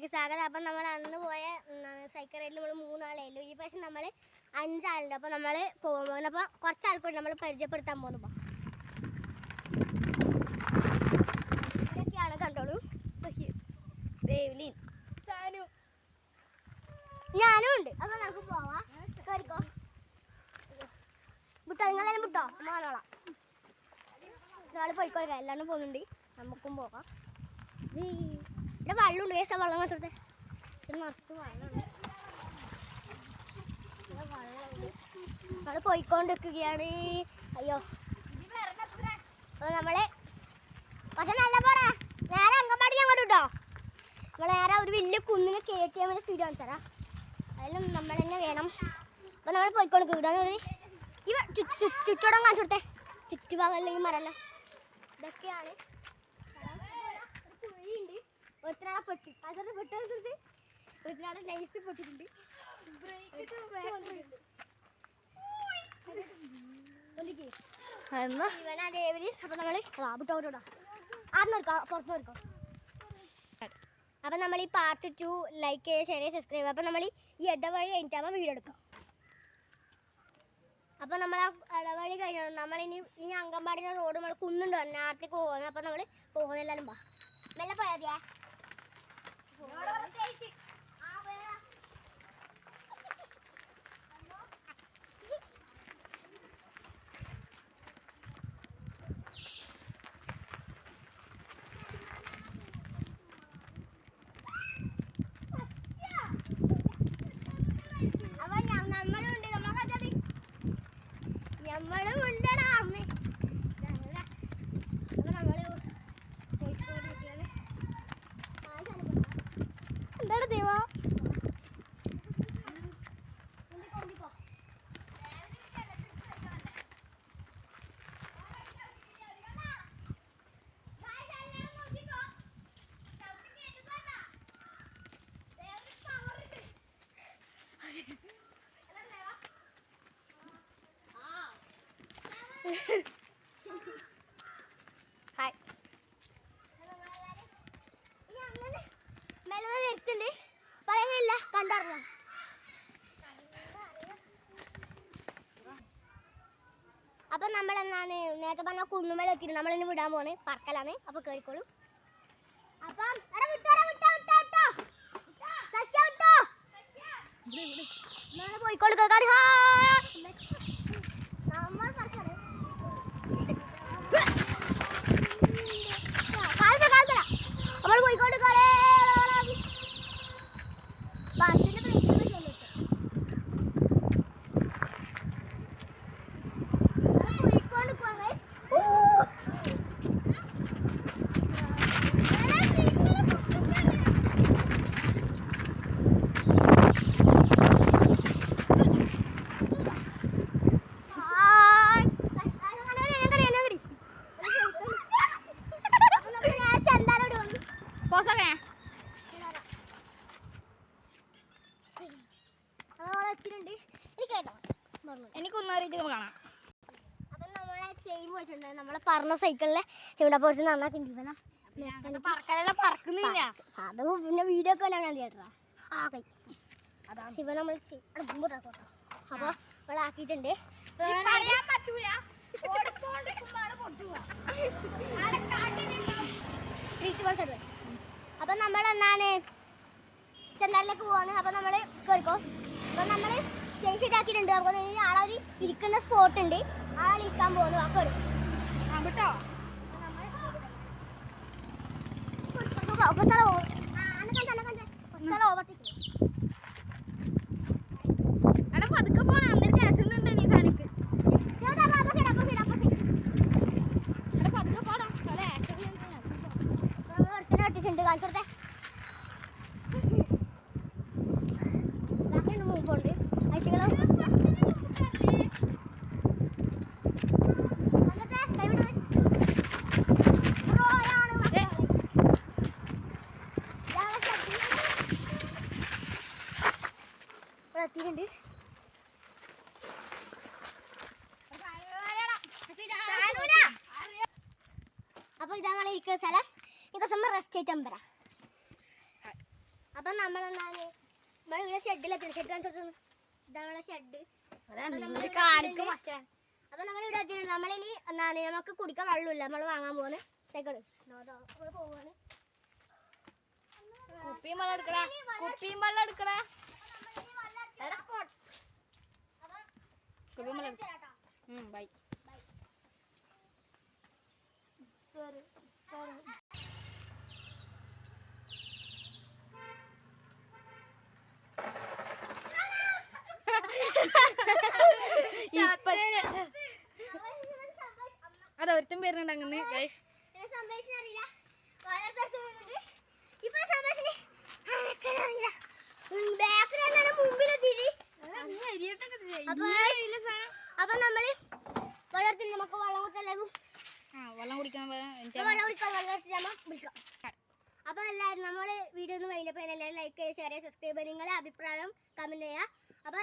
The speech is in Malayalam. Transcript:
വീഡിയോയിലേക്ക് സ്വാഗതം. അപ്പം നമ്മൾ അന്ന് പോയ സൈക്കിൾ റൈഡിൽ നമ്മൾ 3 ആളായല്ലോ. ഈ പ്രാവശ്യം നമ്മൾ 5 ആളുണ്ട്. അപ്പം നമ്മൾ പോകുമ്പോൾ അപ്പോൾ കുറച്ച് ആൾക്കൂടി നമ്മൾ പരിചയപ്പെടുത്താൻ പോകുന്നു. ഇതൊക്കെയാണ് കണ്ടോളൂ. ദേവ്ലിൻ, സാനു, ഞാനും ഉണ്ട്. അപ്പം നമുക്ക് പോവാം. കയറിക്കോ. മുട്ടോ, നിങ്ങളെല്ലാം മുട്ടോ മാനോളാം. നാളെ പോയിക്കോളാം. എല്ലാവരും പോകുന്നുണ്ട്. നമുക്കും പോകാം. ഇവിടെ വെള്ളമുണ്ട്. കേസാ വെള്ളം വെച്ചോട്ടെ. നിറച്ച് വെള്ളമുണ്ട്. നമ്മൾ പോയിക്കൊണ്ടിരിക്കുകയാണ്. അയ്യോ, അപ്പോൾ നമ്മള് പക്ഷെ നല്ല പോടാ. നേരെ അങ്കമാടി അങ്ങോട്ട് കിട്ടോ. നമ്മൾ നേരെ ഒരു വലിയ കുന്നിനെ കയറ്റി നമ്മുടെ സ്പീഡ് കാണിച്ചാ. അതിലും നമ്മൾ തന്നെ വേണം. അപ്പോൾ നമ്മൾ പോയിക്കൊണ്ടിരിക്കും. ഇവിടെ ഒരു ചുറ്റോടം കാണിച്ചു കൊടുത്തേ. ചുറ്റുഭാഗം അല്ലെങ്കിൽ മരല്ല. ഇതൊക്കെയാണ്. കുഴിയുണ്ട്. ഒത്തിനാളെ പൊട്ടി. അതൊക്കെ പൊട്ടി ഒത്തിനാളെ നൈസ് പൊട്ടിയിട്ടുണ്ട്. അപ്പൊ നമ്മള് പുറത്ത് നിർക്കാം. അപ്പൊ നമ്മൾ ഈ പാർട്ട് 2 ലൈക്ക് ചെയ്യുക, ഷെയർ ചെയ്യുക, സബ്സ്ക്രൈബ് ചെയ്യുക. അപ്പൊ നമ്മൾ ഈ ഇടവഴി കഴിഞ്ഞിട്ടാകുമ്പോൾ വീഡിയോ എടുക്കാം. അപ്പൊ നമ്മൾ ആ ഇടവഴി കഴിഞ്ഞു. നമ്മളിനി ഈ അങ്കമാടിയുടെ റോഡ് നമ്മൾ കുന്നുണ്ട് നേരത്തേക്ക് പോകുന്നത്. അപ്പൊ നമ്മൾ പോകുന്നില്ലാലും വാ, മെല്ലെ പോയാ. എന്താണ് ദേവാ? ഹായ്, മെല്ലെ വരുത്തുണ്ട്. പറയുന്നില്ല, കണ്ടറിഞ്ഞോ. അപ്പൊ നമ്മൾ എന്താണ് നേരത്തെ പറഞ്ഞ കുന്നുമല എത്തിയിട്ട് നമ്മളിന്ന് വിടാൻ പോണ്. പറക്കലാണ്. അപ്പൊ കേറിക്കോളൂ. അപ്പം പോയിക്കോളൂ. നമ്മൾ പോയിക്കോട്ട് നമ്മളെ പറഞ്ഞ സൈക്കിളിലെ ചൂടാ പോയിട്ട് നന്നാക്കിണ്ട്. അത് പിന്നെ വീഡിയോ ഒക്കെ ചേട്ടാ. ആ കൈ ശിവ നമ്മൾ അപ്പൊ നമ്മളാക്കിയിട്ടുണ്ട്. അപ്പൊ നമ്മൾ എന്താണ് ചെന്നാലിലേക്ക് പോവാണ്. അപ്പൊ നമ്മള് കേറിക്കോ. അപ്പൊ നമ്മള് ശരിയാക്കിയിട്ടുണ്ട്. അപ്പൊ ആളൊരു ഇരിക്കുന്ന സ്പോട്ട് ഉണ്ട്. ആളിരിക്കാൻ പോകുന്നു. ആ കേറി കേട്ടോ. പതുക്കെ പോണം. എന്നിട്ട് ആക്സിഡന്റ് ഉണ്ട്. നീ പതുക്കെ പോണം. ആക്സിഡന്റ് കാണിച്ചോട്ടെ. മൂപ്പുണ്ട്. എത്തിയിട്ടുണ്ട്. അപ്പൊ ഇതാണ് ഇരിക്കുന്ന സ്ഥലം. ഈ റെസ്റ്റ് ചെയ്തിട്ട് വരാം. നമ്മളെന്താണ് നമ്മളിവിടെ ഷെഡിലെത്തി. ഷെഡ് കാണിച്ചു. ഇതാണ് നമ്മളെ ഷെഡ്. അപ്പൊ നമ്മളിവിടെ എത്തിയിട്ടുണ്ട്. നമ്മളിനി എന്താണ് നമുക്ക് കുടിക്കാൻ വെള്ളമില്ല. നമ്മൾ വാങ്ങാൻ പോവാണ്. സൈക്കിള് നമ്മൾ പോവാണ്. കുപ്പിയും വെള്ളം എടുക്കടാ. കുപ്പിയും വെള്ളം എടുക്കടാ. കുപ്പിയും വെള്ളം എടുക്കാം. ബൈ. അത് ഒരുത്തും പേരുന്നുണ്ട് അങ്ങനെ അപ്പൊ നമ്മള് വെള്ളത്തിൽ നമുക്ക് വെള്ളം കുത്തലാകും. വെള്ളം കുടിക്കാൻ വിളിക്കാം. അപ്പൊ എല്ലാവരും നമ്മള് വീഡിയോ ഒന്ന് കഴിഞ്ഞപ്പോൾ എല്ലാവരും ലൈക്ക് ചെയ്യുക, ഷെയർ ചെയ്യുക, സബ്സ്ക്രൈബ് ചെയ്യുക. നിങ്ങളുടെ അഭിപ്രായം കമന്റ് ചെയ്യുക. അപ്പൊ